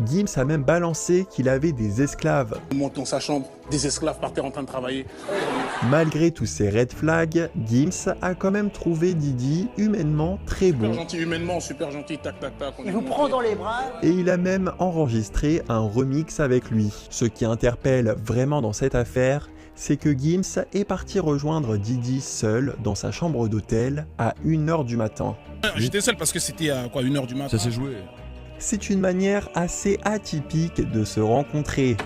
Gims a même balancé qu'il avait des esclaves. On monte dans sa chambre, des esclaves par terre en train de travailler. Malgré tous ces red flags, Gims a quand même trouvé Diddy humainement très bon. Super gentil, humainement, super gentil, tac tac tac. Il vous prend dans les bras. Et il a même enregistré un remix avec lui. Ce qui interpelle vraiment dans cette affaire, c'est que Gims est parti rejoindre Diddy seul dans sa chambre d'hôtel à 1h du matin. J'étais seul parce que c'était à 1h du matin. Ça s'est joué. C'est une manière assez atypique de se rencontrer.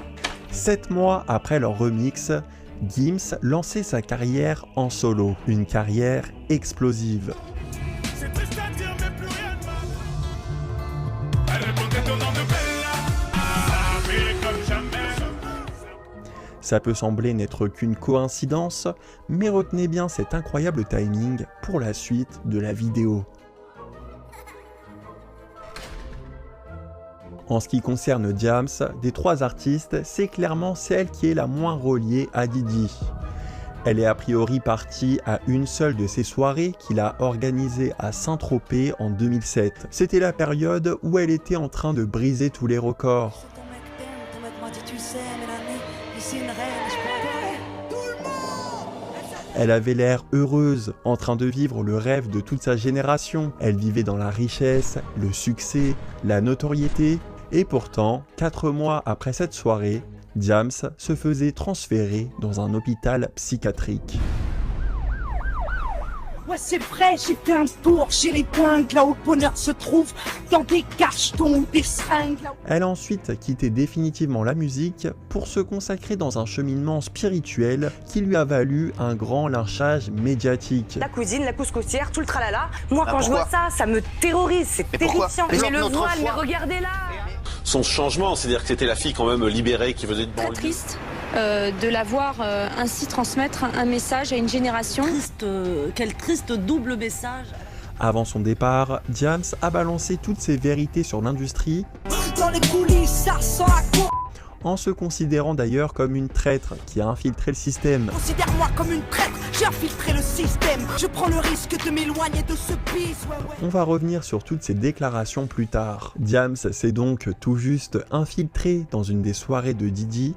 7 mois après leur remix, Gims lançait sa carrière en solo, une carrière explosive. C'est triste à dire, mais plus rien ne va. Elle répondait au nom de Bella. Mais comme jamais. Ça peut sembler n'être qu'une coïncidence, mais retenez bien cet incroyable timing pour la suite de la vidéo. En ce qui concerne Diams, des 3 artistes, c'est clairement celle qui est la moins reliée à Diddy. Elle est a priori partie à une seule de ses soirées qu'il a organisées à Saint-Tropez en 2007. C'était la période où elle était en train de briser tous les records. Elle avait l'air heureuse, en train de vivre le rêve de toute sa génération. Elle vivait dans la richesse, le succès, la notoriété. Et pourtant, 4 mois après cette soirée, Diams se faisait transférer dans un hôpital psychiatrique. Ouais, c'est vrai, j'ai fait un tour chez les pointes, là où le bonheur se trouve, dans des cachetons ou des seringues. Elle a ensuite quitté définitivement la musique pour se consacrer dans un cheminement spirituel qui lui a valu un grand lynchage médiatique. La cuisine, la couscoussière, tout le tralala. Moi, quand je vois ça, ça me terrorise, c'est terrifiant. Mais le voile, mais regardez-là. Son changement, c'est-à-dire que c'était la fille quand même libérée qui venait de banlieue. Très triste de la voir ainsi transmettre un message à une génération. Quel triste double message. Avant son départ, Diams a balancé toutes ses vérités sur l'industrie, Dans les coulisses, ça sent la cour. en se considérant d'ailleurs comme une traître qui a infiltré le système. Considère-moi comme une traître, j'ai infiltré le système. Je prends le risque de m'éloigner de ce bis. Ouais. On va revenir sur toutes ces déclarations plus tard. Diams s'est donc tout juste infiltré dans une des soirées de Diddy,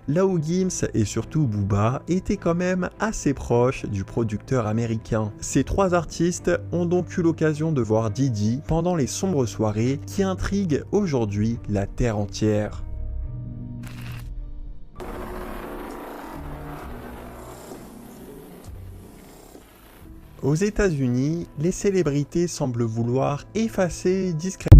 là où Gims et surtout Booba étaient quand même assez proches du producteur américain. Ces 3 artistes ont donc eu l'occasion de voir Diddy pendant les sombres soirées qui intriguent aujourd'hui la terre entière. Aux États-Unis, les célébrités semblent vouloir effacer discrètement